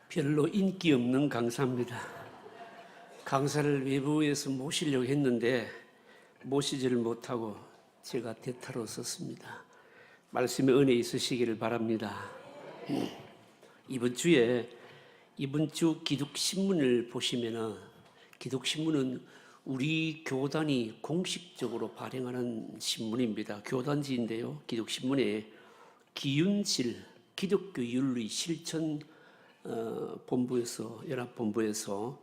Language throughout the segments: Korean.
별로 인기 없는 강사입니다. 강사를 외부에서 모시려고 했는데 모시지를 못하고 제가 대타로 섰습니다. 말씀의 은혜 있으시기를 바랍니다. 이번 주 기독신문을 보시면은, 기독신문은 우리 교단이 공식적으로 발행하는 신문입니다. 교단지인데요. 기독신문에 기윤실 기독교 윤리 실천 본부에서, 연합본부에서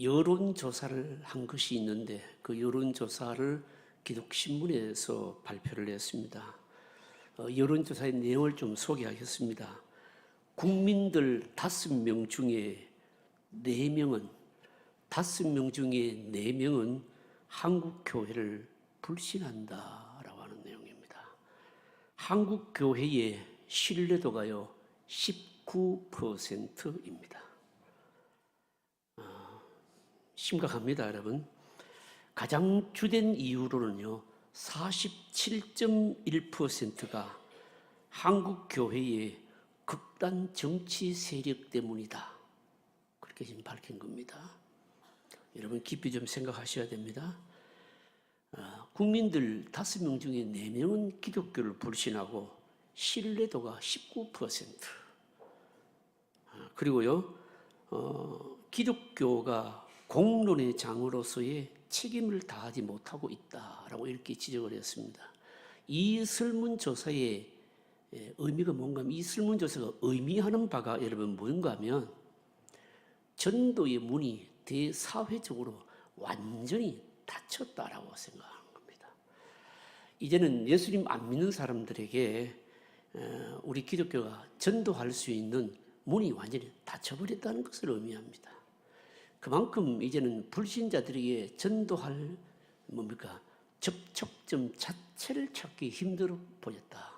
여론조사를 한 것이 있는데, 그 여론조사를 기독신문에서 발표를 했습니다. 여론조사의 내용을 좀 소개하겠습니다. 국민들 5명 중에 4명은, 5명 중에 4명은 한국교회를 불신한다라고 하는 내용입니다. 한국교회의 신뢰도가요 19%입니다. 심각합니다, 여러분. 가장 주된 이유로는요 47.1%가 한국교회의 극단 정치 세력 때문이다, 그렇게 지금 밝힌 겁니다. 여러분 깊이 좀 생각하셔야 됩니다. 국민들 5명 중에 4명은 기독교를 불신하고 신뢰도가 19%. 그리고요 기독교가 공론의 장으로서의 책임을 다하지 못하고 있다라고 이렇게 지적을 했습니다. 이 설문조사의 의미가 뭔가 하면, 이 설문조사가 의미하는 바가 여러분 뭔가 하면, 전도의 문이 대사회적으로 완전히 닫혔다라고 생각하는 겁니다. 이제는 예수님 안 믿는 사람들에게 우리 기독교가 전도할 수 있는 문이 완전히 닫혀버렸다는 것을 의미합니다. 그만큼 이제는 불신자들에게 전도할 접촉점 자체를 찾기 힘들어 보였다.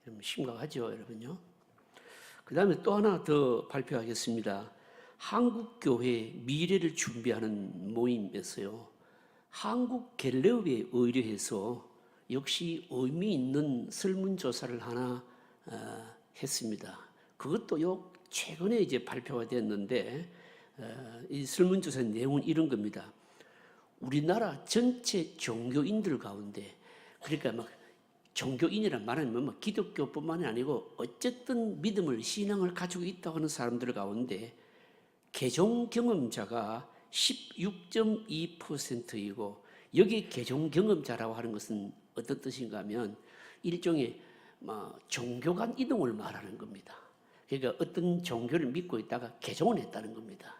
여러분 심각하죠, 여러분요. 그 다음에 또 하나 더 발표하겠습니다. 한국교회 미래를 준비하는 모임에서요, 한국갤럽에 의뢰해서 역시 의미 있는 설문조사를 하나 했습니다. 그것도요 최근에 이제 발표가 됐는데, 이 설문조사 내용은 이런 겁니다. 우리나라 전체 종교인들 가운데, 그러니까 막 종교인이란 말하면 뭐 기독교뿐만이 아니고 어쨌든 믿음을, 신앙을 가지고 있다고 하는 사람들 가운데 개종 경험자가 16.2%이고, 여기 개종 경험자라고 하는 것은 어떤 뜻인가 하면 일종의 종교 간 이동을 말하는 겁니다. 그러니까 어떤 종교를 믿고 있다가 개종을 했다는 겁니다.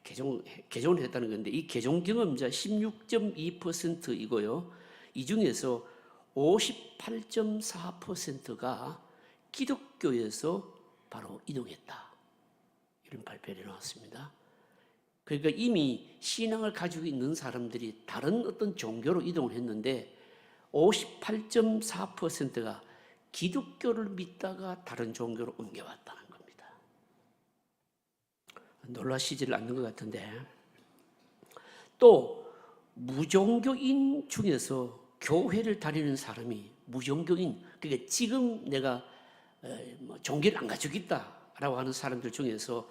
개종을 했다는 건데, 이 개종 경험자 16.2%이고요. 이 중에서 58.4%가 기독교에서 바로 이동했다, 이런 발표를 해놨습니다. 그러니까 이미 신앙을 가지고 있는 사람들이 다른 어떤 종교로 이동을 했는데 58.4%가 기독교를 믿다가 다른 종교로 옮겨왔다는 겁니다. 놀라시지를 않는 것 같은데, 또 무종교인 중에서 교회를 다니는 사람이, 무종교인, 그러니까 지금 내가 종교를 안 가지고 있다라고 하는 사람들 중에서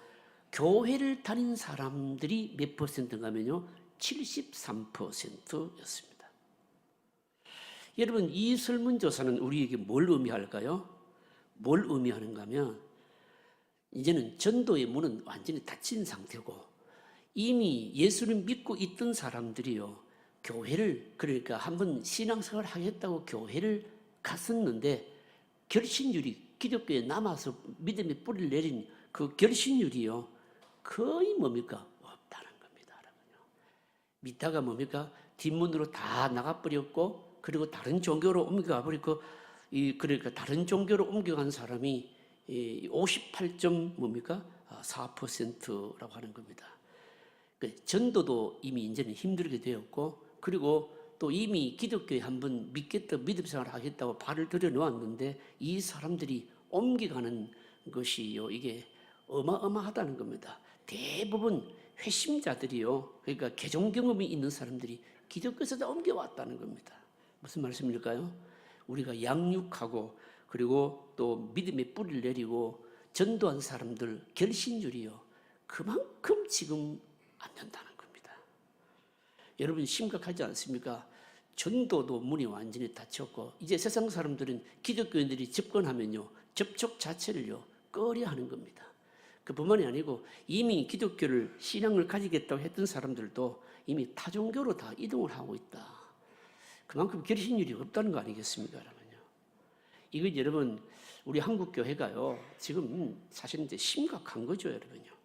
교회를 다니는 사람들이 몇 퍼센트인가 하면요 73%였습니다. 여러분, 이 설문조사는 우리에게 뭘 의미할까요? 뭘 의미하는가 하면, 이제는 전도의 문은 완전히 닫힌 상태고, 이미 예수를 믿고 있던 사람들이요 교회를, 그러니까 한번 신앙생활을 하겠다고 교회를 갔었는데 결신율이, 기독교에 남아서 믿음의 뿌리를 내린 그 결신율이요 거의 없다는 겁니다, 여러분요. 믿다가 뒷문으로 다 나가버렸고, 그리고 다른 종교로 옮겨가 버렸고, 그러니까 다른 종교로 옮겨간 사람이 58.4%라고 하는 겁니다. 전도도 이미 이제는 힘들게 되었고, 그리고 또 이미 기독교에 한번 믿음 생활을 하겠다고 발을 들여놓았는데 이 사람들이 옮겨가는 것이요 이게 어마어마하다는 겁니다. 대부분 회심자들이요, 그러니까 개종 경험이 있는 사람들이 기독교에서 다 옮겨왔다는 겁니다. 무슨 말씀일까요? 우리가 양육하고 그리고 또 믿음의 뿌리를 내리고 전도한 사람들 결신율이요 그만큼 지금 안 된다는 겁니다. 여러분 심각하지 않습니까? 전도도 문이 완전히 닫혔고 이제 세상 사람들은 기독교인들이 접근하면요 접촉 자체를요 꺼려하는 겁니다. 그뿐만이 아니고 이미 기독교를 신앙을 가지겠다고 했던 사람들도 이미 타종교로 다 이동을 하고 있다. 그만큼 결신율이 없다는 거 아니겠습니까, 여러분요? 이거 여러분 우리 한국 교회가요 지금 사실 이제 심각한 거죠, 여러분요.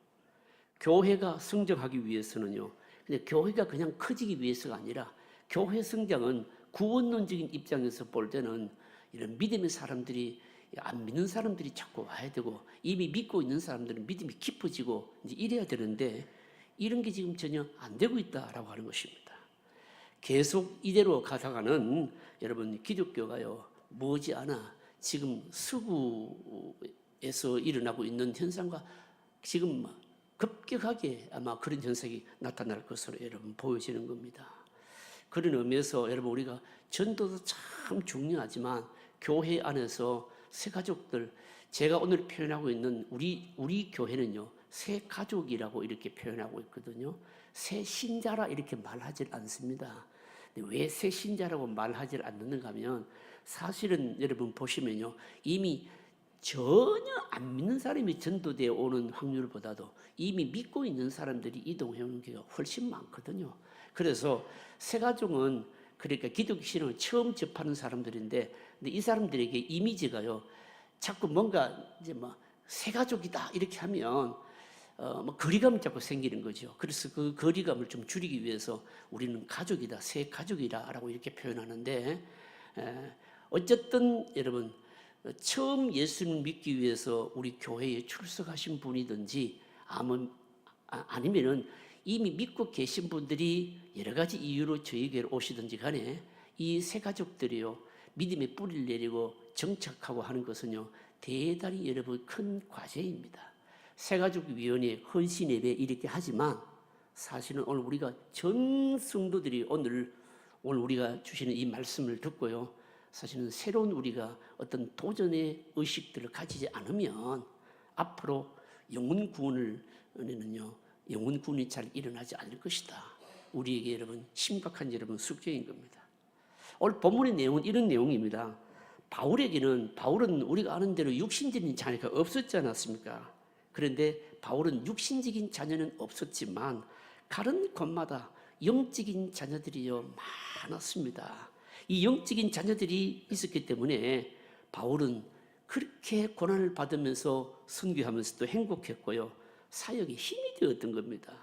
교회가 성장하기 위해서는요, 근데 교회가 그냥 커지기 위해서가 아니라 교회 성장은 구원론적인 입장에서 볼 때는 이런 믿음의 사람들이 안 믿는 사람들이 자꾸 와야 되고 이미 믿고 있는 사람들은 믿음이 깊어지고 이제 이래야 되는데 이런 게 지금 전혀 안 되고 있다라고 하는 것입니다. 계속 이대로 가다가는 여러분 기독교가요 머지않아 지금 서구에서 일어나고 있는 현상과 지금 급격하게 아마 그런 현상이 나타날 것으로 여러분 보여지는 겁니다. 그런 의미에서 여러분 우리가 전도도 참 중요하지만 교회 안에서 새 가족들, 제가 오늘 표현하고 있는 우리 교회는요 새 가족이라고 이렇게 표현하고 있거든요. 새 신자라 이렇게 말하지 않습니다. 왜 새 신자라고 말하지 않는가 하면 사실은 여러분 보시면요 이미 전혀 안 믿는 사람이 전도되어 오는 확률보다도 이미 믿고 있는 사람들이 이동해 오는 경우가 훨씬 많거든요. 그래서 새 가족은 그러니까 기독교 신앙을 처음 접하는 사람들인데 근데 이 사람들에게 이미지가요 자꾸 뭔가 이제 새 가족이다 이렇게 하면 거리감이 자꾸 생기는 거죠. 그래서 그 거리감을 좀 줄이기 위해서 우리는 가족이다, 새 가족이다라고 이렇게 표현하는데 어쨌든 여러분 처음 예수를 믿기 위해서 우리 교회에 출석하신 분이든지 아니면은 이미 믿고 계신 분들이 여러 가지 이유로 저에게로 오시든지 간에 이 새 가족들이요 믿음의 뿌리를 내리고 정착하고 하는 것은요 대단히 여러분 큰 과제입니다. 새가족위원회 헌신 예배 이렇게 하지만 사실은 오늘 우리가 전 성도들이 오늘 우리가 주시는 이 말씀을 듣고요 사실은 새로운 우리가 어떤 도전의 의식들을 가지지 않으면 앞으로 영혼 구원은요 영혼 구원이 잘 일어나지 않을 것이다. 우리에게 여러분 심각한 여러분 숙제인 겁니다. 오늘 본문의 내용은 이런 내용입니다. 바울은 우리가 아는 대로 육신적인 자녀가 없었지 않았습니까? 그런데 바울은 육신적인 자녀는 없었지만 가는 곳마다 영적인 자녀들이요 많았습니다. 이 영적인 자녀들이 있었기 때문에 바울은 그렇게 고난을 받으면서 선교하면서도 행복했고요. 사역에 힘이 되었던 겁니다.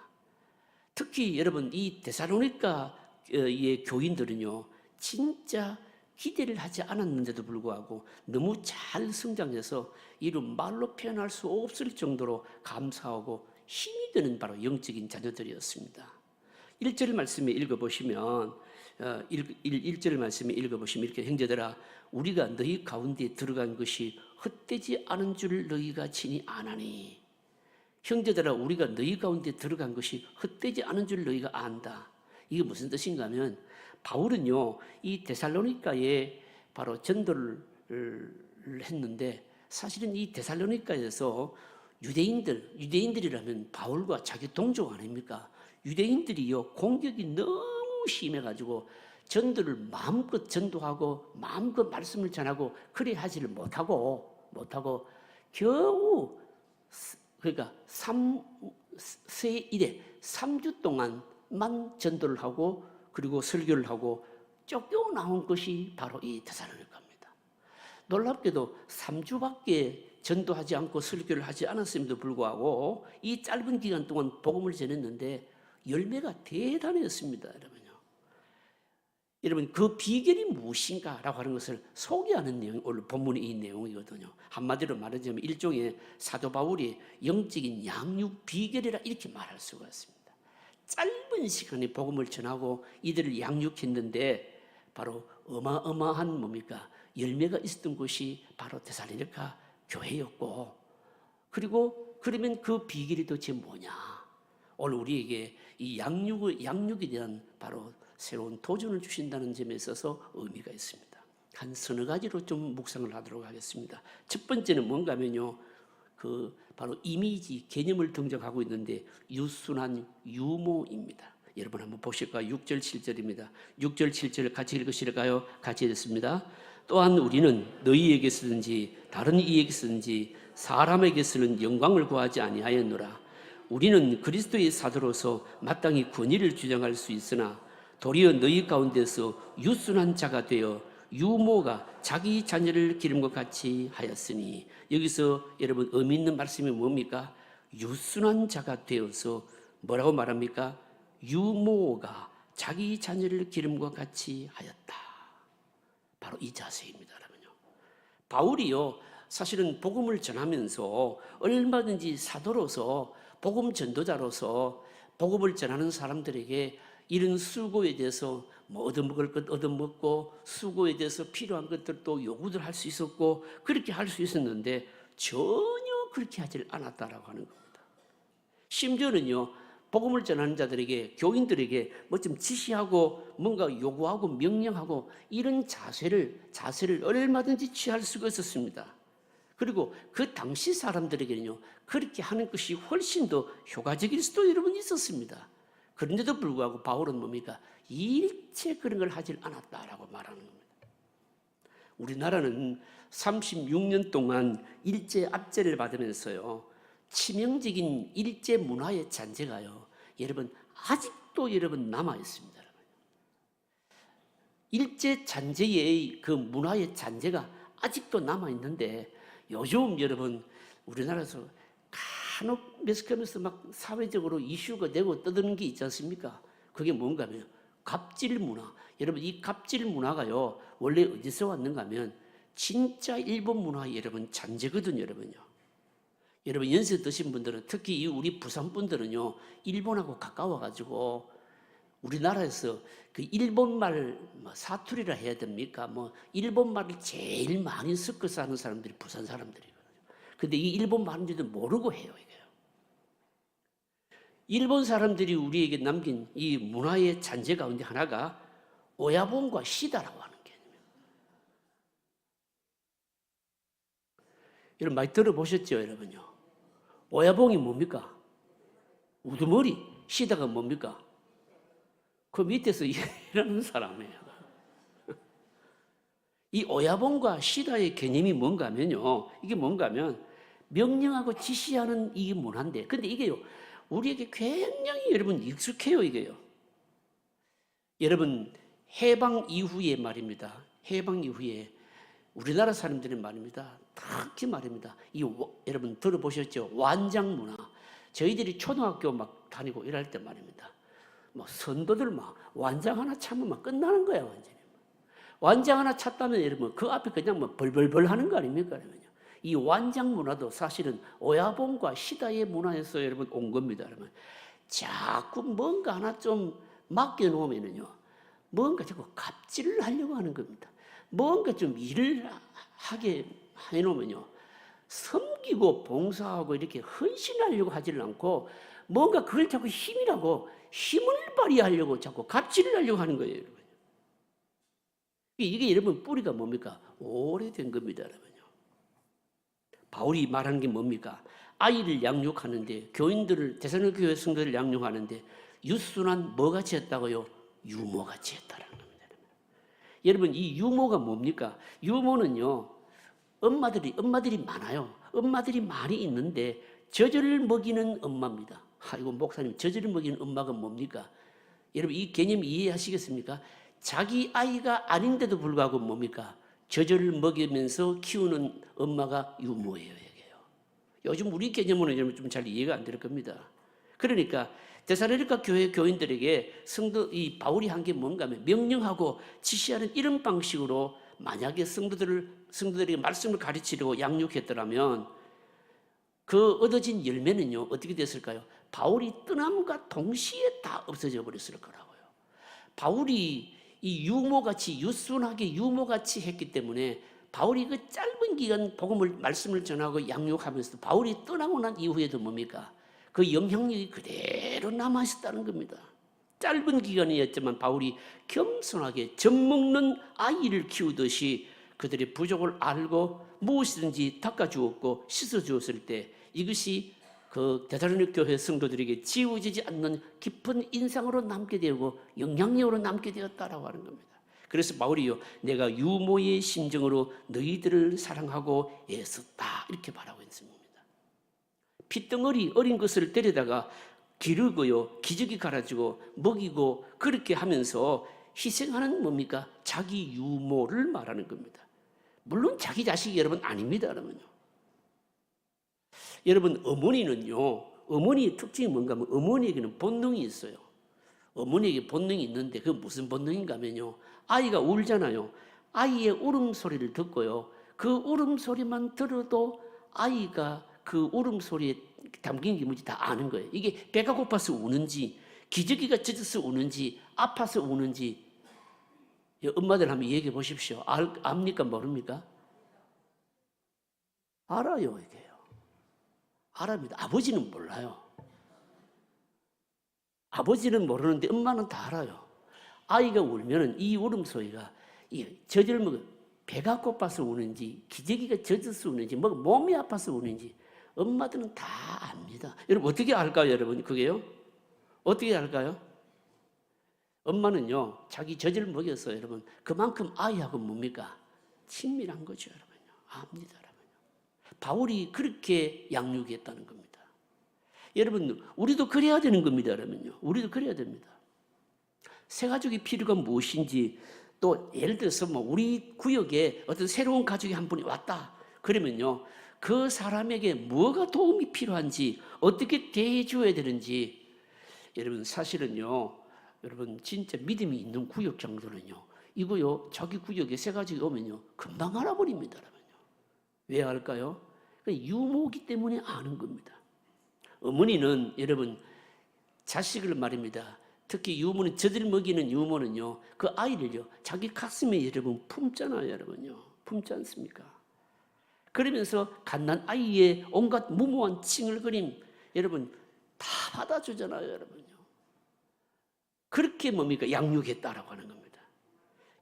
특히 여러분 이 데살로니가의 교인들은요. 진짜 기대를 하지 않았는데도 불구하고 너무 잘 성장해서 이런 말로 표현할 수 없을 정도로 감사하고 힘이 되는 바로 영적인 자녀들이었습니다. 1절 말씀에 읽어보시면 1절 말씀에 읽어보시면 이렇게 형제들아 우리가 너희 가운데 들어간 것이 헛되지 않은 줄 너희가 친히 아나니 형제들아 우리가 너희 가운데 들어간 것이 헛되지 않은 줄 너희가 안다. 이게 무슨 뜻인가 하면 바울은요 이 데살로니가에 바로 전도를 했는데 사실은 이 데살로니가에서 유대인들이라면 바울과 자기 동족 아닙니까? 유대인들이요 공격이 너무 심해가지고 전도를 마음껏 전도하고 마음껏 말씀을 전하고 그래 하지를 못하고 겨우 그러니까 3주 동안만 전도를 하고 그리고 설교를 하고 쫓겨나온 것이 바로 이 데살로니가입니다. 놀랍게도 3주밖에 전도하지 않고 설교를 하지 않았음에도 불구하고 이 짧은 기간 동안 복음을 전했는데 열매가 대단했습니다. 여러분 그 비결이 무엇인가라고 하는 것을 소개하는 내용이 오늘 본문의 이 내용이거든요. 한마디로 말하자면 일종의 사도 바울이 영적인 양육 비결이라 이렇게 말할 수가 있습니다. 짧은 시간에 복음을 전하고 이들을 양육했는데 바로 어마어마한 뭡니까? 열매가 있었던 곳이 바로 데살로니가 교회였고 그리고 그러면 그 비결이 도대체 뭐냐? 오늘 우리에게 이 양육에 대한 바로 새로운 도전을 주신다는 점에 있어서 의미가 있습니다. 한 서너 가지로 좀 묵상을 하도록 하겠습니다. 첫 번째는 뭔가 하면요. 바로 이미지 개념을 등장하고 있는데 유순한 유모입니다. 여러분 한번 보실까요? 6절 7절입니다. 6절 7절 같이 읽으실까요? 같이 읽습니다. 또한 우리는 너희에게서든지 다른 이에게서든지 사람에게서는 영광을 구하지 아니하였노라. 우리는 그리스도의 사도로서 마땅히 권위를 주장할 수 있으나 도리어 너희 가운데서 유순한 자가 되어 유모가 자기 자녀를 기름과 같이 하였으니, 여기서 여러분 의미 있는 말씀이 뭡니까? 유순한 자가 되어서 뭐라고 말합니까? 유모가 자기 자녀를 기름과 같이 하였다. 바로 이 자세입니다. 여러분요. 바울이요, 사실은 복음을 전하면서 얼마든지 사도로서 복음 전도자로서 복음을 전하는 사람들에게 이런 수고에 대해서 뭐 얻어먹을 것 얻어먹고 수고에 대해서 필요한 것들도 요구들 할 수 있었고 그렇게 할 수 있었는데 전혀 그렇게 하질 않았다라고 하는 겁니다. 심지어는요, 복음을 전하는 자들에게, 교인들에게 뭐 좀 지시하고 뭔가 요구하고 명령하고 이런 자세를 얼마든지 취할 수가 있었습니다. 그리고 그 당시 사람들에게는요, 그렇게 하는 것이 훨씬 더 효과적일 수도 여러분 있었습니다. 그런데도 불구하고 바울은 뭡니까? 일체 그런 걸 하질 않았다라고 말하는 겁니다. 우리나라는 36년 동안 일제 압제를 받으면서요, 치명적인 일제 문화의 잔재가요, 여러분 아직도 여러분 남아 있습니다. 일제 잔재의 그 문화의 잔재가 아직도 남아 있는데, 요즘 여러분 우리나라에서 간혹 매스컴에서 막 사회적으로 이슈가 되고 떠드는 게 있지 않습니까? 그게 뭔가 하면 갑질 문화. 여러분 이 갑질 문화가요, 원래 어디서 왔는가 하면 진짜 일본 문화 여러분 잔재거든요. 여러분 연세 드신 분들은, 특히 우리 부산 분들은요, 일본하고 가까워가지고 우리나라에서 그 일본말 사투리라 해야 됩니까? 뭐 일본말을 제일 많이 섞어서 하는 사람들이 부산 사람들이거든요. 근데 이 일본 말인지도 모르고 해요, 이게요. 일본 사람들이 우리에게 남긴 이 문화의 잔재 가운데 하나가 오야본과 시다라고 하는 개념이에요. 여러분 많이 들어보셨죠, 여러분요? 오야봉이 뭡니까? 우두머리. 시다가 뭡니까? 그 밑에서 일하는 사람이에요. 이 오야봉과 시다의 개념이 뭔가 하면요, 이게 뭔가 하면 명령하고 지시하는 이 문화인데, 근데 이게요, 우리에게 굉장히 여러분 익숙해요, 이게요. 여러분, 해방 이후에 말입니다. 해방 이후에 우리나라 사람들은 말입니다. 특히 말입니다. 여러분 들어보셨죠? 완장 문화. 저희들이 초등학교 막 다니고 이럴 때 말입니다. 뭐 선도들 막 완장 하나 차면 막 끝나는 거야, 완전히. 완장 하나 찼다면 여러분 그 앞에 그냥 뭐 벌벌벌 하는 거 아닙니까? 이 완장 문화도 사실은 오야봉과 시다의 문화에서 여러분 온 겁니다. 여러분 자꾸 뭔가 하나 좀 맡겨놓으면요, 뭔가 자꾸 갑질을 하려고 하는 겁니다. 뭔가 좀 일을 하게 해놓으면요, 섬기고 봉사하고 이렇게 헌신하려고 하지를 않고 뭔가 그걸 자꾸 힘이라고 힘을 발휘하려고 자꾸 갑질을 하려고 하는 거예요, 여러분. 이게 여러분 뿌리가 뭡니까? 오래된 겁니다, 여러분요. 바울이 말하는 게 뭡니까? 아이를 양육하는데, 교인들을, 데살로니가 성도를 양육하는데 유순한 뭐같이 했다고요? 유모같이 했다라는 겁니다. 여러분 이 유모가 뭡니까? 유모는요, 엄마들이 많아요. 엄마들이 많이 있는데 젖을 먹이는 엄마입니다. 아이고 목사님, 젖을 먹이는 엄마가 뭡니까? 여러분 이 개념 이해하시겠습니까? 자기 아이가 아닌데도 불구하고 뭡니까? 젖을 먹이면서 키우는 엄마가 유모예요, 이게요. 요즘 우리 개념으로는 좀 잘 이해가 안 될 겁니다. 그러니까 데살로니가 교회 교인들에게 이 바울이 한 게 뭔가 하면 명령하고 지시하는 이런 방식으로 만약에 성도들에게 말씀을 가르치려고 양육했더라면 그 얻어진 열매는요, 어떻게 됐을까요? 바울이 떠남과 동시에 다 없어져 버렸을 거라고요. 바울이 이 유모같이, 유순하게 유모같이 했기 때문에 바울이 그 짧은 기간 말씀을 전하고 양육하면서도 바울이 떠나고 난 이후에도 뭡니까? 그 영향력이 그대로 남아있었다는 겁니다. 짧은 기간이었지만 바울이 겸손하게 젖먹는 아이를 키우듯이 그들의 부족을 알고 무엇이든지 닦아주었고 씻어주었을 때 이것이 그 데살로니가 교회 성도들에게 지워지지 않는 깊은 인상으로 남게 되고 영향력으로 남게 되었다라고 하는 겁니다. 그래서 바울이요, 내가 유모의 심정으로 너희들을 사랑하고 애썼다 이렇게 말하고 있습니다. 핏덩어리 어린 것을 데려다가 기르고요, 기저귀 갈아주고 먹이고 그렇게 하면서 희생하는 뭡니까? 자기 유모를 말하는 겁니다. 물론 자기 자식이 여러분 아닙니다, 여러분요. 여러분 어머니는요, 어머니의 특징이 뭔가 하면 어머니에게는 본능이 있어요. 어머니에게 본능이 있는데 그 무슨 본능인가 하면요, 아이가 울잖아요. 아이의 울음소리를 듣고요, 그 울음소리만 들어도 아이가 그 울음소리에 담긴 게 뭔지 다 아는 거예요. 이게 배가 고파서 우는지 기저귀가 젖어서 우는지 아파서 우는지 엄마들 한번 얘기해 보십시오. 압니까 모릅니까? 알아요. 이게요. 알아입니다. 아버지는 몰라요. 아버지는 모르는데 엄마는 다 알아요. 아이가 울면은 이 울음소리가 저절먹 배가 고파서 우는지 기저귀가 젖어서 우는지 뭐 몸이 아파서 우는지 엄마들은 다 압니다. 여러분 어떻게 알까요, 여러분? 그게요? 어떻게 알까요? 엄마는요, 자기 젖을 먹여서 여러분 그만큼 아이하고 뭡니까? 친밀한 거죠, 여러분요. 압니다, 여러분요. 바울이 그렇게 양육했다는 겁니다. 여러분, 우리도 그래야 되는 겁니다, 여러분요. 우리도 그래야 됩니다. 새 가족의 필요가 무엇인지, 또 예를 들어서 뭐 우리 구역에 어떤 새로운 가족이 한 분이 왔다. 그러면요, 그 사람에게 뭐가 도움이 필요한지, 어떻게 대해줘야 되는지, 여러분 사실은요, 여러분 진짜 믿음이 있는 구역 정도는요, 이거요, 자기 구역에 새 가족이 오면요, 금방 알아버립니다, 여러분요. 왜 알까요? 유모기 때문에 아는 겁니다. 어머니는 여러분 자식을 말입니다. 특히 유모는 젖을 먹이는 유모는요, 그 아이를요 자기 가슴에 여러분 품잖아요, 여러분요. 품지 않습니까? 그러면서 갓난 아이의 온갖 무모한 칭얼거림 여러분 다 받아주잖아요, 여러분요. 그렇게 뭡니까? 양육했다라고 하는 겁니다.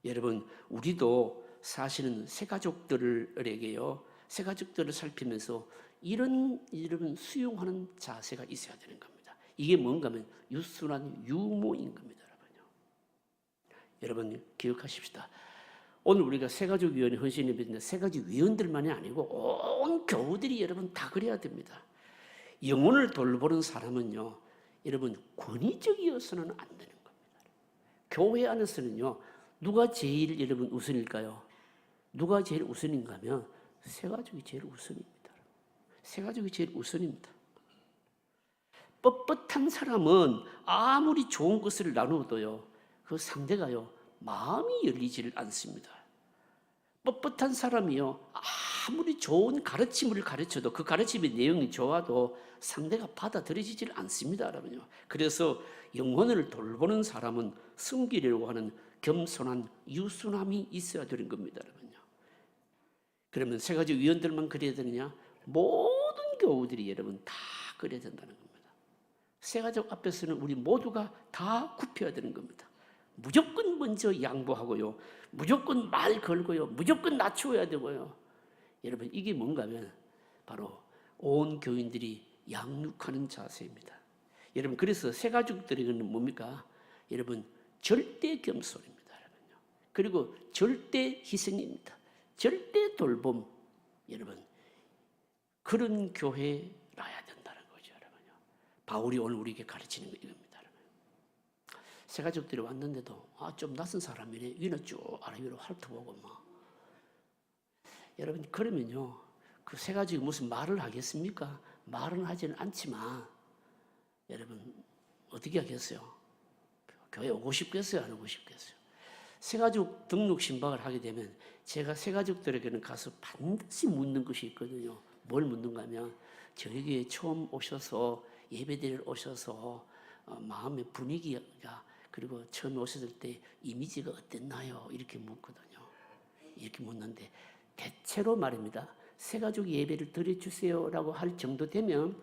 여러분 우리도 사실은 새 가족들에게요, 새 가족들을 살피면서 이런 여러분 수용하는 자세가 있어야 되는 겁니다. 이게 뭔가 하면 유순한 유모인 겁니다, 여러분요. 여러분 기억하십시다. 오늘 우리가 새가족위원회 헌신예배인데 새가족위원들만이 아니고 온 교우들이 여러분 다 그래야 됩니다. 영혼을 돌보는 사람은요, 여러분 권위적이어서는 안 되는 겁니다. 교회 안에서는요, 누가 제일 여러분 우선일까요? 누가 제일 우선인가 하면 새가족이 제일 우선입니다. 새가족이 제일 우선입니다. 뻣뻣한 사람은 아무리 좋은 것을 나누어도요, 그 상대가요 마음이 열리지를 않습니다. 뻣뻣한 사람이요 아무리 좋은 가르침을 가르쳐도 그 가르침의 내용이 좋아도 상대가 받아들여지질 않습니다, 여러분요. 그래서 영혼을 돌보는 사람은 섬기려고 하는 겸손한 유순함이 있어야 되는 겁니다, 여러분요. 그러면 새 가지 위원들만 그래야 되느냐? 모든 교우들이 여러분 다 그래야 된다는 겁니다. 새 가족 앞에서는 우리 모두가 다 굽혀야 되는 겁니다. 무조건 먼저 양보하고요, 무조건 말 걸고요, 무조건 낮추어야 되고요. 여러분 이게 뭔가 하면 바로 온 교인들이 양육하는 자세입니다. 여러분 그래서 새 가족들에게는 뭡니까? 여러분 절대 겸손입니다, 여러분요. 그리고 절대 희생입니다. 절대 돌봄. 여러분 그런 교회라야 된다는 거죠, 여러분요. 바울이 오늘 우리에게 가르치는 이겁니다. 새 가족들이 왔는데도 좀 낯선 사람이네. 위는 쭉 아래 위로 훑어보고 뭐. 여러분 그러면요, 그 새 가족이 무슨 말을 하겠습니까? 말은 하지는 않지만 여러분 어떻게 하겠어요? 교회 오고 싶겠어요? 안 오고 싶겠어요? 새 가족 등록 신방을 하게 되면 제가 새 가족들에게는 가서 반드시 묻는 것이 있거든요. 뭘 묻는가 하면 저에게 처음 오셔서 예배드리러 오셔서 마음의 분위기가, 그리고 처음에 오셨을 때 이미지가 어땠나요? 이렇게 묻거든요. 이렇게 묻는데 대체로 말입니다. 새 가족 예배를 드려주세요라고 할 정도 되면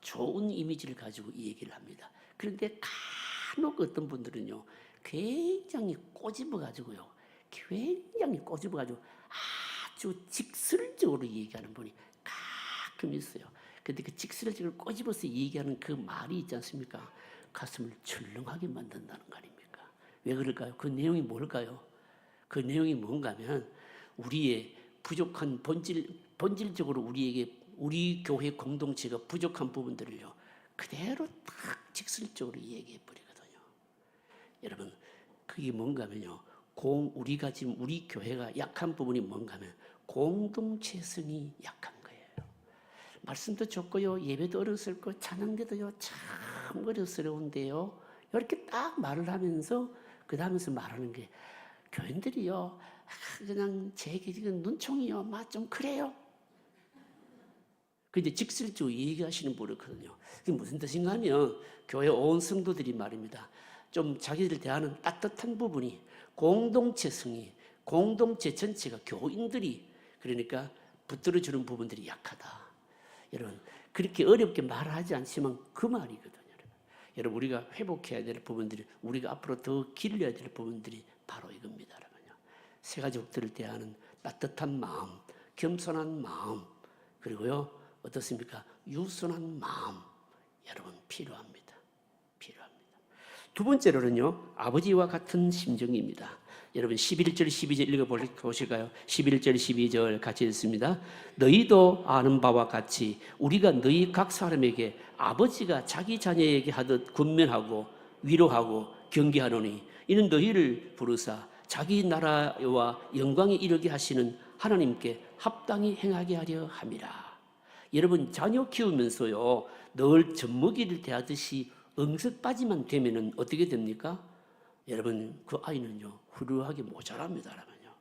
좋은 이미지를 가지고 이 얘기를 합니다. 그런데 간혹 어떤 분들은요, 굉장히 꼬집어가지고 아주 직설적으로 얘기하는 분이 가끔 있어요. 근데 그 직설적으로 꼬집어서 얘기하는 그 말이 있지 않습니까? 가슴을 철렁하게 만든다는 거 아닙니까? 왜 그럴까요? 그 내용이 뭘까요? 그 내용이 뭔가 하면 우리의 부족한 본질적으로 우리 교회 공동체가 부족한 부분들을요, 그대로 딱 직설적으로 얘기해 버리거든요. 여러분, 그게 뭔가 하면요, 우리가 지금 우리 교회가 약한 부분이 뭔가 하면 공동체성이 약한 거예요. 말씀도 좋고요, 예배도 어렵고 찬양대도요 참 어렵스러운데요, 이렇게 딱 말을 하면서 그 다음에서 말하는 게, 교인들이요 그냥 제게 지금 눈총이요 막 좀 그래요. 근데 직설적으로 얘기하시는 분이거든요. 그게 무슨 뜻인가 하면 교회 온 성도들이 말입니다, 좀 자기들 대하는 따뜻한 부분이, 공동체성이, 공동체 전체가, 교인들이 그러니까 붙들어주는 부분들이 약하다. 여러분, 그렇게 어렵게 말하지 않지만 그 말이거든요. 여러분, 우리가 회복해야 될 부분들이, 우리가 앞으로 더 길러야 될 부분들이 바로 이겁니다. 여러분요, 새가족들을 대하는 따뜻한 마음, 겸손한 마음, 그리고요 어떻습니까? 유순한 마음, 여러분 필요합니다. 두 번째로는요, 아버지와 같은 심정입니다. 여러분 11절 12절 읽어보실까요? 11절 12절 같이 읽습니다. 너희도 아는 바와 같이 우리가 너희 각 사람에게 아버지가 자기 자녀에게 하듯 권면하고 위로하고 경계하노니, 이는 너희를 부르사 자기 나라와 영광에 이르게 하시는 하나님께 합당히 행하게 하려 함이라. 여러분, 자녀 키우면서요 늘 젖먹이를 대하듯이 응석바지만 되면은 어떻게 됩니까? 여러분, 그 아이는요 훌륭하게 못 자랍니다. 여러분요,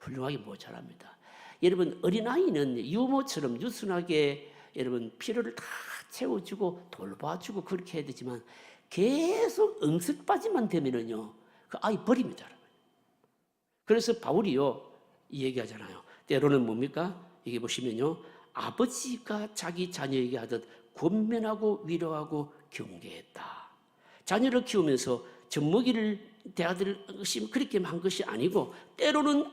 훌륭하게 못 자랍니다. 여러분, 어린아이는 유모처럼 유순하게 여러분 필요를 다 채워주고 돌봐주고 그렇게 해야 되지만, 계속 응석바지만 되면은요 그 아이 버립니다. 여러분. 그래서 바울이요 이 얘기하잖아요. 때로는 뭡니까? 이게 보시면요, 아버지가 자기 자녀에게 하듯 권면하고 위로하고 경계했다. 자녀를 키우면서 젖먹이를 대하들 것이 그렇게 한 것이 아니고, 때로는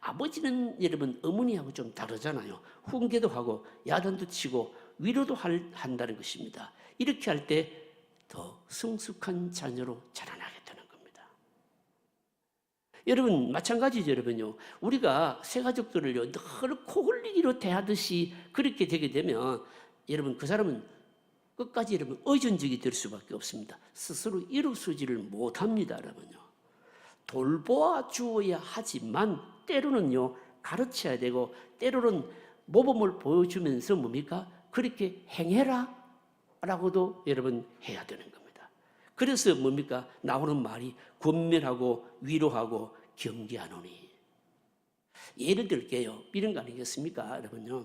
아버지는 여러분 어머니하고 좀 다르잖아요. 훈계도 하고 야단도 치고 위로도 한다는 것입니다. 이렇게 할 때 더 성숙한 자녀로 자라나게 되는 겁니다. 여러분, 마찬가지죠. 여러분요, 우리가 새가족들을요 늘 코 흘리기로 대하듯이 그렇게 되게 되면 여러분 그 사람은 끝까지 여러분 의존적이 될 수밖에 없습니다. 스스로 일어서지를 못합니다. 여러분요, 돌보아 주어야 하지만 때로는요 가르쳐야 되고, 때로는 모범을 보여주면서 뭡니까? 그렇게 행해라 라고도 여러분 해야 되는 겁니다. 그래서 뭡니까? 나오는 말이 권면하고 위로하고 경계하노니. 예를 들게요, 이런 거 아니겠습니까? 여러분요,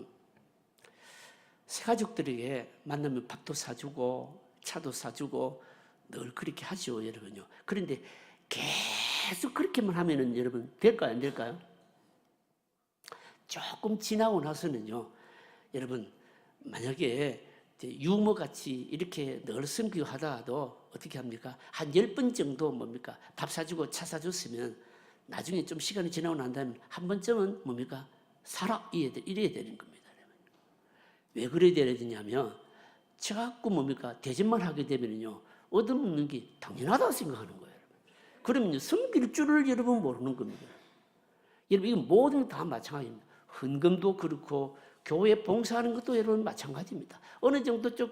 새가족들에게 만나면 밥도 사주고 차도 사주고 늘 그렇게 하죠. 여러분요, 그런데 계속 그렇게만 하면은 여러분 될까요? 안 될까요? 조금 지나고 나서는요, 여러분 만약에 유머같이 이렇게 늘 성교하다가도 어떻게 합니까? 한 10번 정도 뭡니까? 밥 사주고 차 사줬으면 나중에 좀 시간이 지나고 난 다음에 한 번쯤은 뭡니까? 살아 이래야 되는 겁니다. 왜 그래야 되냐면, 자꾸 뭡니까? 대접만 하게 되면요 얻어먹는 게 당연하다고 생각하는 거예요. 그러면 섬길 줄을 여러분 모르는 겁니다. 여러분, 이건 모든 다 마찬가지입니다. 헌금도 그렇고 교회 봉사하는 것도 여러분 마찬가지입니다. 어느 정도 좀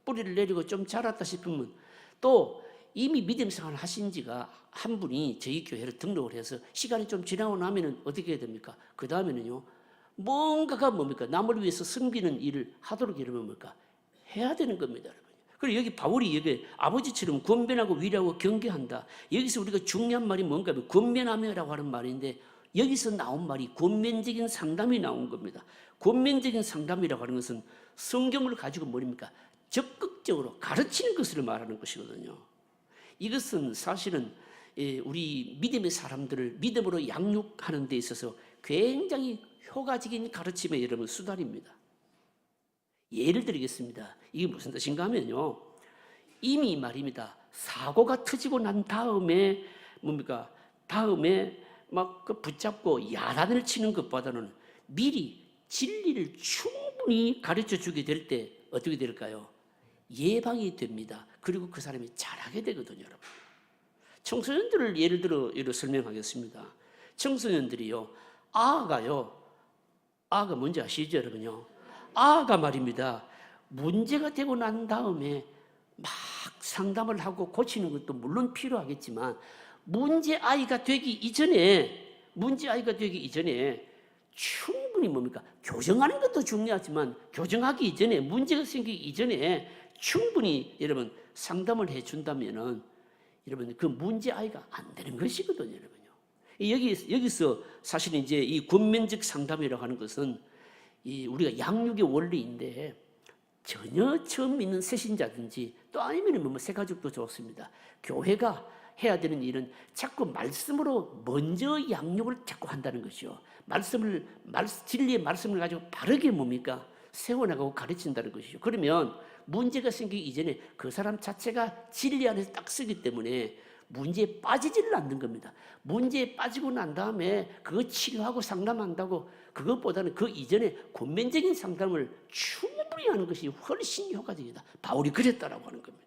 뿌리를 내리고 좀 자랐다 싶으면, 또 이미 믿음 생활을 하신 지가 한 분이 저희 교회를 등록을 해서 시간이 좀 지나고 나면은 어떻게 해야 됩니까? 그 다음에는요 뭔가가 뭡니까? 남을 위해서 섬기는 일을 하도록 여러분 뭡니까? 해야 되는 겁니다. 여러분. 그리고 여기 바울이 여기 아버지처럼 권면하고 위로하고 경계한다. 여기서 우리가 중요한 말이 뭔가 하면 권면하며라고 하는 말인데, 여기서 나온 말이 권면적인 상담이 나온 겁니다. 권면적인 상담이라고 하는 것은 성경을 가지고 뭡니까? 적극적으로 가르치는 것을 말하는 것이거든요. 이것은 사실은 우리 믿음의 사람들을 믿음으로 양육하는 데 있어서 굉장히 효과적인 가르침의 여러분 수단입니다. 예를 드리겠습니다. 이게 무슨 뜻인가 하면요, 이미 말입니다, 사고가 터지고 난 다음에 뭡니까? 다음에 막 그 붙잡고 야단을 치는 것보다는 미리 진리를 충분히 가르쳐 주게 될 때 어떻게 될까요? 예방이 됩니다. 그리고 그 사람이 잘하게 되거든요, 여러분. 청소년들을 예를 들어 설명하겠습니다. 청소년들이요, 아가 뭔지 아시죠, 여러분요? 아가 말입니다. 문제가 되고 난 다음에 막 상담을 하고 고치는 것도 물론 필요하겠지만 문제아이가 되기 이전에 충분히 뭡니까? 교정하는 것도 중요하지만 교정하기 이전에, 문제가 생기기 이전에 충분히 여러분 상담을 해준다면은 여러분 그 문제아이가 안 되는 것이거든요, 여러분요. 여기서 사실 이제 이 권면적 상담이라고 하는 것은 우리가 양육의 원리인데, 전혀 처음 믿는 새신자든지 또 아니면 뭐 새가족도 좋습니다. 교회가 해야 되는 일은 자꾸 말씀으로 먼저 양육을 자꾸 한다는 것이요. 진리의 말씀을 가지고 바르게 뭡니까? 세워나가고 가르친다는 것이죠. 그러면 문제가 생기기 이전에 그 사람 자체가 진리 안에서 딱 쓰기 때문에 문제에 빠지지를 않는 겁니다. 문제에 빠지고 난 다음에 그거 치료하고 상담한다고, 그것보다는 그 이전에 권면적인 상담을 충분히 하는 것이 훨씬 효과적이다. 바울이 그랬다라고 하는 겁니다.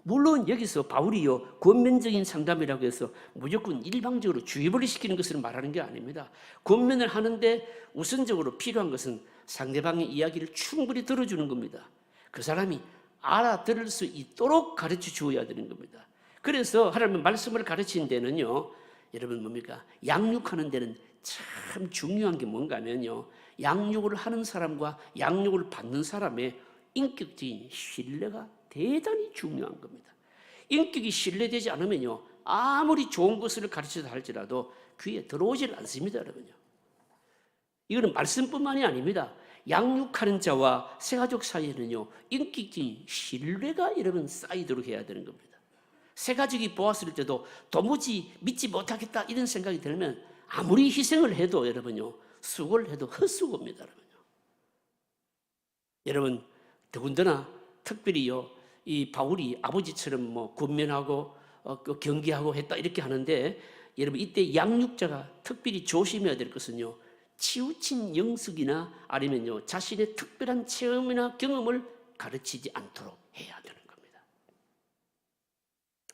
물론 여기서 바울이요, 권면적인 상담이라고 해서 무조건 일방적으로 주의를 시키는 것을 말하는 게 아닙니다. 권면을 하는데 우선적으로 필요한 것은 상대방의 이야기를 충분히 들어주는 겁니다. 그 사람이 알아들을 수 있도록 가르쳐 주어야 되는 겁니다. 그래서 하나님의 말씀을 가르치는 데는요, 여러분 뭡니까? 양육하는 데는 참 중요한 게 뭔가 하면요, 양육을 하는 사람과 양육을 받는 사람의 인격적인 신뢰가 대단히 중요한 겁니다. 인격이 신뢰되지 않으면요, 아무리 좋은 것을 가르쳐다 할지라도 귀에 들어오질 않습니다, 여러분요. 이거는 말씀뿐만이 아닙니다. 양육하는 자와 새가족 사이에는요, 인격적인 신뢰가 여러분 쌓이도록 해야 되는 겁니다. 새가족이 보았을 때도 도무지 믿지 못하겠다 이런 생각이 들면 아무리 희생을 해도 여러분요, 수고를 해도 헛수고입니다, 여러분요. 여러분 더군다나 특별히요, 이 바울이 아버지처럼 뭐 권면하고 경계하고 했다 이렇게 하는데, 여러분 이때 양육자가 특별히 조심해야 될 것은요, 치우친 영숙이나 아니면요 자신의 특별한 체험이나 경험을 가르치지 않도록 해야 되는 겁니다.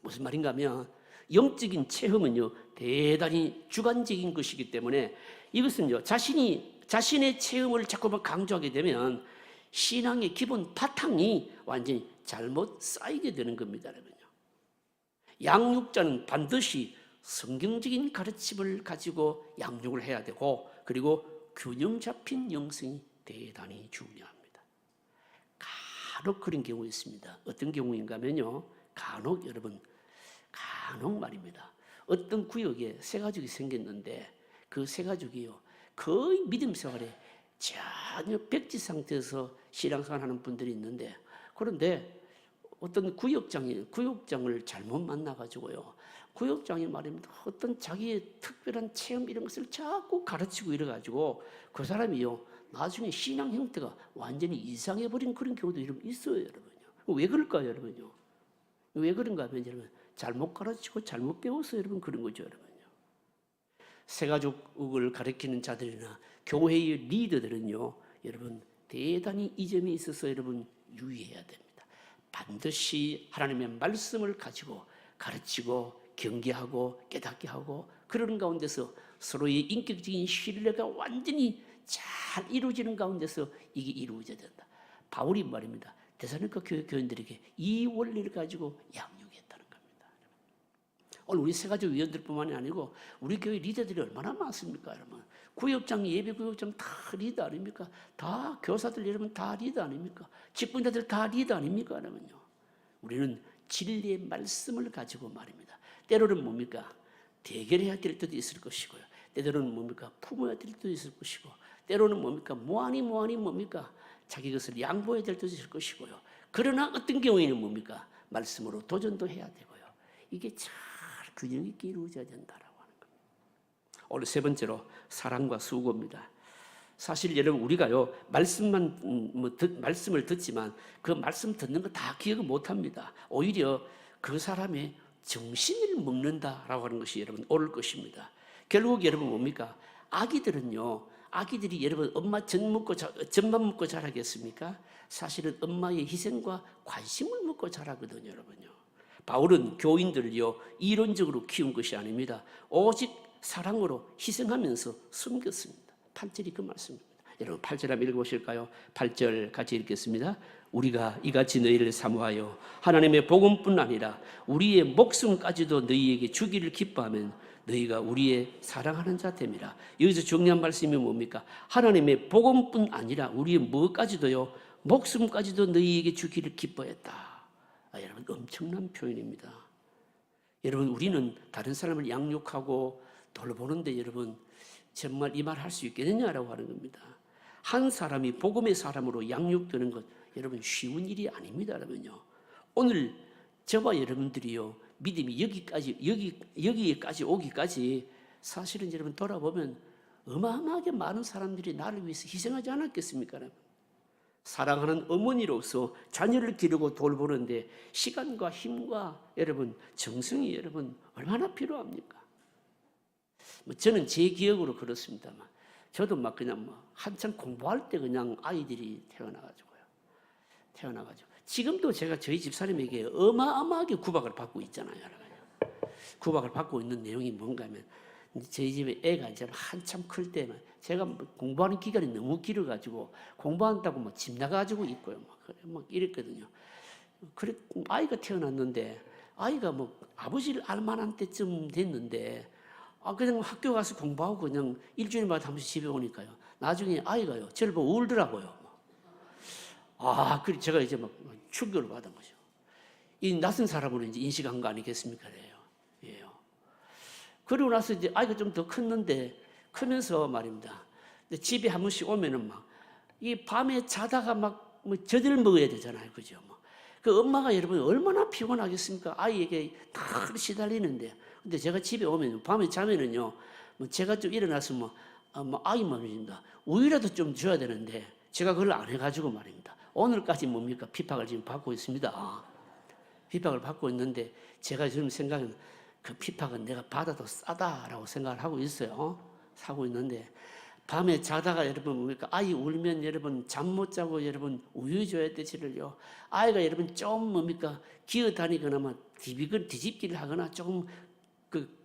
무슨 말인가 하면 영적인 체험은요 대단히 주관적인 것이기 때문에 이것은요 자신의 체험을 자꾸만 강조하게 되면 신앙의 기본 바탕이 완전히 잘못 쌓이게 되는 겁니다, 여러분요. 양육자는 반드시 성경적인 가르침을 가지고 양육을 해야 되고, 그리고 균형 잡힌 영성이 대단히 중요합니다. 간혹 그런 경우 있습니다. 어떤 경우인가 하면요, 간혹 말입니다. 어떤 구역에 새가족이 생겼는데 그 새가족이요, 거의 믿음 생활에 전혀 백지 상태에서 신앙생활하는 분들이 있는데, 그런데 어떤 구역장을 잘못 만나가지고요, 구역장이 말입니다, 어떤 자기의 특별한 체험 이런 것을 자꾸 가르치고 이래가지고 그 사람이요 나중에 신앙 형태가 완전히 이상해버린 그런 경우도 있어요, 여러분요. 왜 그럴까요, 여러분요? 왜 그런가 하면 여러분 잘못 가르치고 잘못 배워서 여러분 그런 거죠, 여러분요. 새가족을 가르치는 자들이나 교회의 리더들은요, 여러분 대단히 이 점에 있어서 여러분 유의해야 됩니다. 반드시 하나님의 말씀을 가지고 가르치고 경계하고 깨닫게 하고, 그런 가운데서 서로의 인격적인 신뢰가 완전히 잘 이루어지는 가운데서 이게 이루어져야 된다. 바울이 말입니다, 데살로니가 교회 교인들에게 이 원리를 가지고 양육했다는 겁니다. 오늘 우리 새가족 위원들뿐만이 아니고 우리 교회 리더들이 얼마나 많습니까, 여러분? 구역장, 예배구역장 다 리더 아닙니까? 다 교사들 여러분 다 리더 아닙니까? 직분자들 다 리더 아닙니까, 여러분요? 우리는 진리의 말씀을 가지고 말입니다. 때로는 뭡니까? 대결해야 될 때도 있을 것이고요. 때로는 뭡니까? 품어야 될 때도 있을 것이고, 때로는 뭡니까? 뭐하니 뭡니까? 자기 것을 양보해야 될 때도 있을 것이고요. 그러나 어떤 경우에는 뭡니까? 말씀으로 도전도 해야 되고요. 이게 잘 균형 있게 이루어져야 된다라고 하는 겁니다. 오늘 세 번째로 사랑과 수고입니다. 사실 여러분 우리가요 말씀을 듣지만 그 말씀 듣는 거 다 기억을 못합니다. 오히려 그 사람의 정신을 먹는다라고 하는 것이 여러분 옳을 것입니다. 결국 여러분 뭡니까? 아기들이 여러분 엄마 젖만 먹고 자라겠습니까? 사실은 엄마의 희생과 관심을 먹고 자라거든요, 여러분요. 바울은 교인들을요 이론적으로 키운 것이 아닙니다. 오직 사랑으로 희생하면서 숨겼습니다. 8절이 그 말씀입니다. 여러분 8절 한번 읽어보실까요? 8절 같이 읽겠습니다. 우리가 이같이 너희를 사모하여 하나님의 복음뿐 아니라 우리의 목숨까지도 너희에게 주기를 기뻐하면 너희가 우리의 사랑하는 자 됨이라. 여기서 중요한 말씀이 뭡니까? 하나님의 복음뿐 아니라 우리의 뭐까지도요 목숨까지도 너희에게 주기를 기뻐했다. 여러분 엄청난 표현입니다. 여러분 우리는 다른 사람을 양육하고 돌보는데 여러분 정말 이 말 할 수 있겠느냐라고 하는 겁니다. 한 사람이 복음의 사람으로 양육되는 것 여러분 쉬운 일이 아닙니다. 여러분요. 오늘 저와 여러분들이요 믿음이 여기까지 오기까지 사실은 여러분 돌아보면 어마어마하게 많은 사람들이 나를 위해서 희생하지 않았겠습니까? 여러분? 사랑하는 어머니로서 자녀를 기르고 돌보는데 시간과 힘과 여러분 정성이 여러분 얼마나 필요합니까? 저는 제 기억으로 그렇습니다만 저도 막 그냥 한참 공부할 때 그냥 아이들이 태어나가지고 지금도 제가 저희 집사람에게 어마어마하게 구박을 받고 있잖아요. 구박을 받고 있는 내용이 뭔가 하면 저희 집에 애가 이제 한참 클 때는 제가 공부하는 기간이 너무 길어가지고 공부한다고 집 나가지고 있고요. 막 이랬거든요. 그래 아이가 태어났는데 아이가 아버지를 알 만한 때쯤 됐는데 그냥 학교 가서 공부하고 그냥 일주일마다 한 번씩 집에 오니까요. 나중에 아이가요 저를 보고 울더라고요. 그래 제가 이제 충격을 받은 거죠. 이 낯선 사람으로 이제 인식한 거 아니겠습니까? 예요. 그리고 나서 이제 아이가 좀 더 컸는데 크면서 말입니다. 집에 한 번씩 오면은 이 밤에 자다가 젖을 먹어야 되잖아요, 그죠? 그 엄마가 여러분 얼마나 피곤하겠습니까? 아이에게 다 시달리는데. 근데 제가 집에 오면 밤에 자면은요, 제가 좀 일어나서 아이 말입니다. 우유라도 좀 줘야 되는데 제가 그걸 안 해가지고 말입니다. 오늘까지 뭡니까? 핍박을 지금 받고 있습니다. 핍박을 받고 있는데 제가 지금 생각은 그 핍박은 내가 받아도 싸다라고 생각을 하고 있어요. 사고 있는데 밤에 자다가 여러분 뭡니까? 아이 울면 여러분 잠 못 자고 여러분 우유 줘야 되지를요. 아이가 여러분 좀 뭡니까? 기어다니거나 뒤집기를 하거나 조금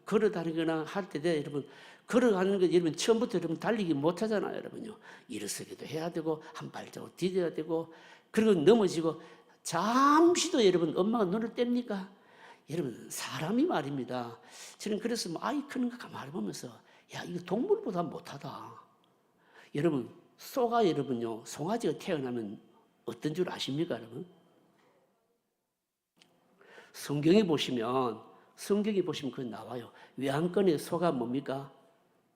걸어다니거나 할 때 여러분 걸어가는 거 여러분 처음부터 여러분 달리기 못 하잖아요, 여러분요. 일어서기도 해야 되고 한 발자국 디뎌야 되고 그리고 넘어지고 잠시도 여러분 엄마가 눈을 뗍니까? 여러분 사람이 말입니다. 저는 그래서 아이 크는 거 가만히 보면서 야 이거 동물보다 못하다. 여러분 소가 여러분요 송아지가 태어나면 어떤 줄 아십니까, 여러분? 성경에 보시면 그거 나와요. 외양간에 소가 뭡니까?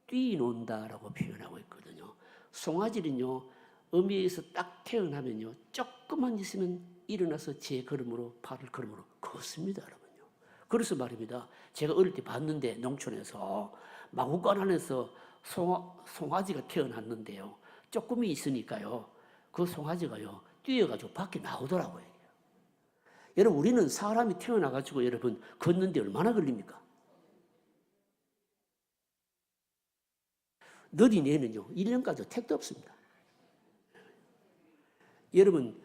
뛰논다라고 표현하고 있거든요. 송아지는요, 어미에서 딱 태어나면요, 조금만 있으면 일어나서 제 걸음으로, 발을 걸음으로 걷습니다, 여러분요. 그래서 말입니다. 제가 어릴 때 봤는데, 농촌에서, 마구간 안에서 송아지가 태어났는데요, 조금이 있으니까요, 그 송아지가요, 뛰어가지고 밖에 나오더라고요. 여러분, 우리는 사람이 태어나가지고 여러분, 걷는데 얼마나 걸립니까? 느린 애는요, 1년까지 택도 없습니다. 여러분,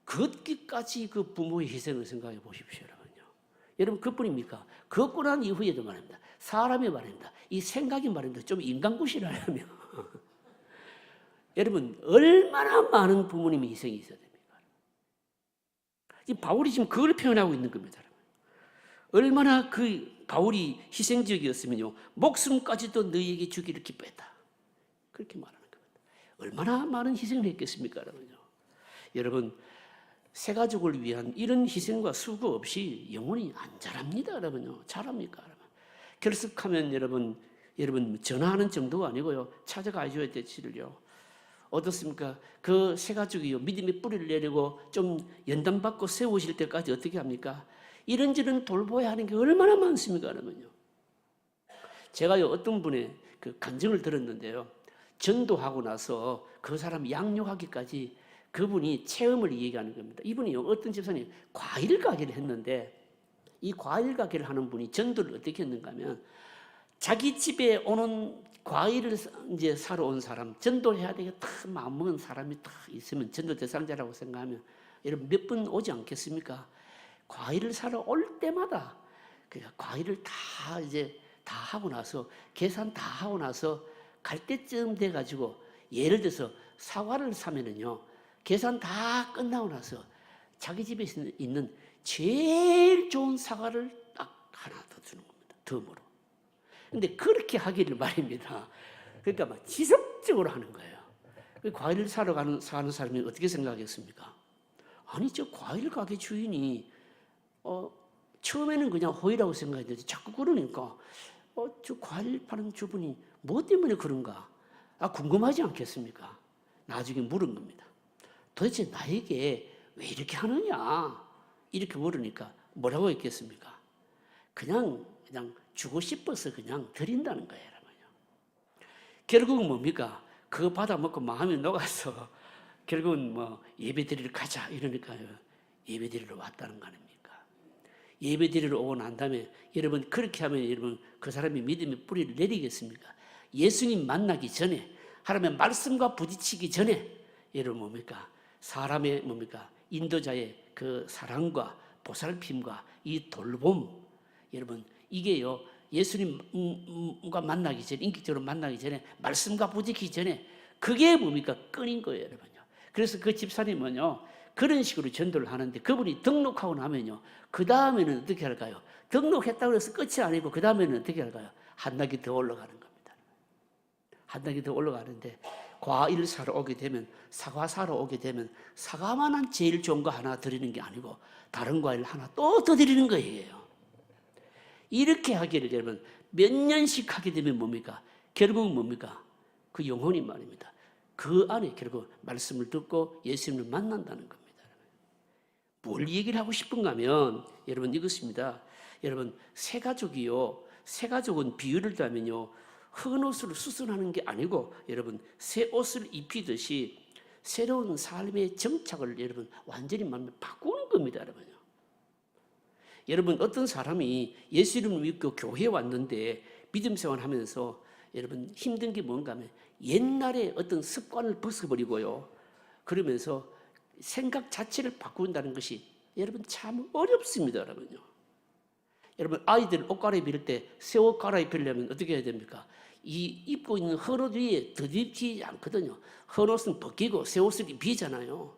걷기까지 그 부모의 희생을 생각해 보십시오, 여러분요. 여러분, 그뿐입니까? 걷고 난 이후에도 말입니다. 사람이 말입니다. 이 생각이 말입니다. 좀 인간굿이라면. 여러분, 얼마나 많은 부모님의 희생이 있어야 됩니까? 이 바울이 지금 그걸 표현하고 있는 겁니다. 얼마나 바울이 희생적이었으면요, 목숨까지도 너희에게 주기를 기뻐했다. 그렇게 말하는 겁니다. 얼마나 많은 희생을 했겠습니까, 여러분요? 여러분, 새 가족을 위한 이런 희생과 수고 없이 영혼이 안 자랍니다, 여러분요. 자랍니까, 여러분? 결석하면 여러분 전화하는 정도가 아니고요. 찾아가 줘야 되지를요. 어떻습니까? 그 새 가족이요. 믿음의 뿌리를 내리고 좀 연단받고 세우실 때까지 어떻게 합니까? 이런저런 돌보아야 하는 게 얼마나 많습니까, 여러분요? 제가요, 어떤 분의 그 간증을 들었는데요. 전도하고 나서 그 사람 양육하기까지 그분이 체험을 얘기하는 겁니다. 이분이 어떤 집사님 과일 가게를 했는데 이 과일 가게를 하는 분이 전도를 어떻게 했는가 하면 자기 집에 오는 과일을 이제 사러 온 사람, 전도해야 되겠다 마음먹은 사람이 딱 있으면 전도 대상자라고 생각하면 여러분 몇 분 오지 않겠습니까? 과일을 사러 올 때마다 그러니까 과일을 다 이제 다 하고 나서 계산 다 하고 나서 갈 때쯤 돼 가지고 예를 들어서 사과를 사면은요 계산 다 끝나고 나서 자기 집에 있는 제일 좋은 사과를 딱 하나 더 주는 겁니다. 덤으로. 근데 그렇게 하기를 말입니다. 그러니까 막 지속적으로 하는 거예요. 과일을 사는 사람이 어떻게 생각하겠습니까? 아니 저 과일 가게 주인이 처음에는 그냥 호의라고 생각했는데 자꾸 그러니까 저 과일 파는 주분이 뭐 때문에 그런가? 궁금하지 않겠습니까? 나중에 물은 겁니다. 도대체 나에게 왜 이렇게 하느냐? 이렇게 물으니까 뭐라고 했겠습니까? 그냥 주고 싶어서 그냥 드린다는 거예요. 결국은 뭡니까? 그거 받아 먹고 마음이 녹아서 결국은 뭐 예배 드리러 가자 이러니까요. 예배 드리러 왔다는 거 아닙니까? 예배 드리러 오고 난 다음에 여러분 그렇게 하면 여러분 그 사람이 믿음의 뿌리를 내리겠습니까? 예수님 만나기 전에 하나님의 말씀과 부딪히기 전에 여러분 뭡니까? 사람의 뭡니까? 인도자의 그 사랑과 보살핌과 이 돌봄 여러분 이게요 예수님과 만나기 전에 인격적으로 만나기 전에 말씀과 부딪히기 전에 그게 뭡니까? 끈인 거예요 여러분요. 그래서 그 집사님은요 그런 식으로 전도를 하는데 그분이 등록하고 나면요 그 다음에는 어떻게 할까요? 등록했다고 해서 끝이 아니고 그 다음에는 어떻게 할까요? 한 단계 더 올라가는 겁니다. 한 단계 더 올라가는데 과일 사러 오게 되면 사과 사러 오게 되면 사과만한 제일 좋은 거 하나 드리는 게 아니고 다른 과일 하나 또 더 드리는 거예요. 이렇게 하기를 여러분 몇 년씩 하게 되면 뭡니까? 결국은 뭡니까? 그 영혼이 말입니다. 그 안에 결국 말씀을 듣고 예수님을 만난다는 겁니다. 뭘 얘기를 하고 싶은가 하면 여러분 이것입니다. 여러분 새 가족이요. 새 가족은 비유를 하면요. 흙은 옷으로 수선하는 게 아니고 여러분 새 옷을 입히듯이 새로운 삶의 정착을 여러분 완전히 바꾸는 겁니다. 여러분요. 여러분 어떤 사람이 예수님을 믿고 교회에 왔는데 믿음 생활하면서 여러분 힘든 게 뭔가 하면 옛날에 어떤 습관을 벗어버리고요. 그러면서 생각 자체를 바꾼다는 것이 여러분 참 어렵습니다. 여러분요. 여러분 아이들 옷 갈아입힐 때 새 옷 갈아입히려면 어떻게 해야 됩니까? 이 입고 있는 헌옷 위에 덧입지 않거든요. 헌옷은 벗기고 새 옷을 입히잖아요.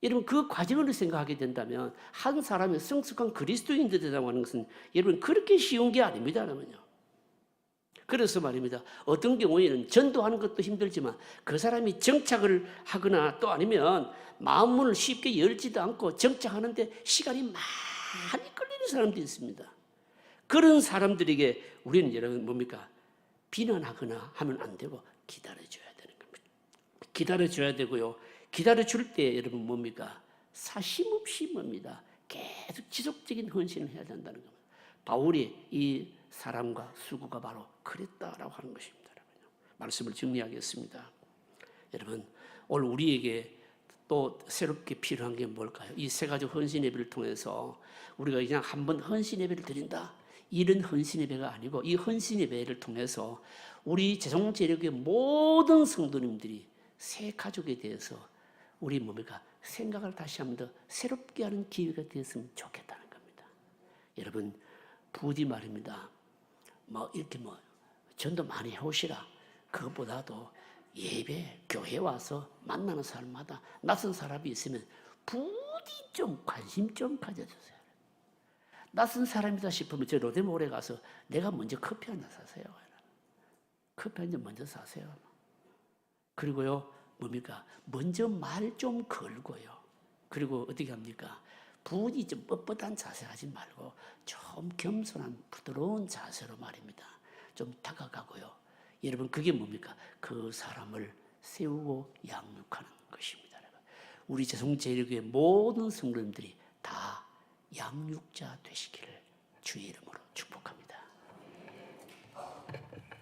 여러분 그 과정을 생각하게 된다면 한 사람의 성숙한 그리스도인이 되다고 하는 것은 여러분 그렇게 쉬운 게 아닙니다. 여러분요. 그래서 말입니다. 어떤 경우에는 전도하는 것도 힘들지만 그 사람이 정착을 하거나 또 아니면 마음문을 쉽게 열지도 않고 정착하는데 시간이 많이 걸리는 사람도 있습니다. 그런 사람들에게 우리는 여러분 뭡니까? 비난하거나 하면 안 되고 기다려줘야 되는 겁니다. 기다려줘야 되고요. 기다려줄 때 여러분 뭡니까? 사심 없이 뭡니다. 계속 지속적인 헌신을 해야 된다는 겁니다. 바울이 이 사람과 수고가 바로 그랬다라고 하는 것입니다. 여러분. 말씀을 정리하겠습니다. 여러분 오늘 우리에게 또 새롭게 필요한 게 뭘까요? 이 세 가지 헌신 예배를 통해서 우리가 그냥 한번 헌신 예배를 드린다. 이런 헌신 예배가 아니고 이 헌신 예배를 통해서 우리 재정제력의 모든 성도님들이 새 가족에 대해서 우리 뭡니까? 생각을 다시 한번 더 새롭게 하는 기회가 되었으면 좋겠다는 겁니다. 여러분 부디 말입니다. 이렇게 전도 많이 해오시라. 그것보다도 예배, 교회 와서 만나는 사람마다 낯선 사람이 있으면 부디 좀 관심 좀 가져주세요. 낯선 사람이다 싶으면 저 로데몰에 가서 내가 먼저 커피 한 잔 사세요. 커피 한 잔 먼저 사세요. 그리고요, 뭡니까? 먼저 말 좀 걸고요. 그리고 어떻게 합니까? 부디 좀 뻣뻣한 자세 하지 말고 좀 겸손한 부드러운 자세로 말입니다. 좀 다가가고요. 여러분 그게 뭡니까? 그 사람을 세우고 양육하는 것입니다. 우리 재성제일교회 모든 성도님들이 다 양육자 되시기를 주의 이름으로 축복합니다.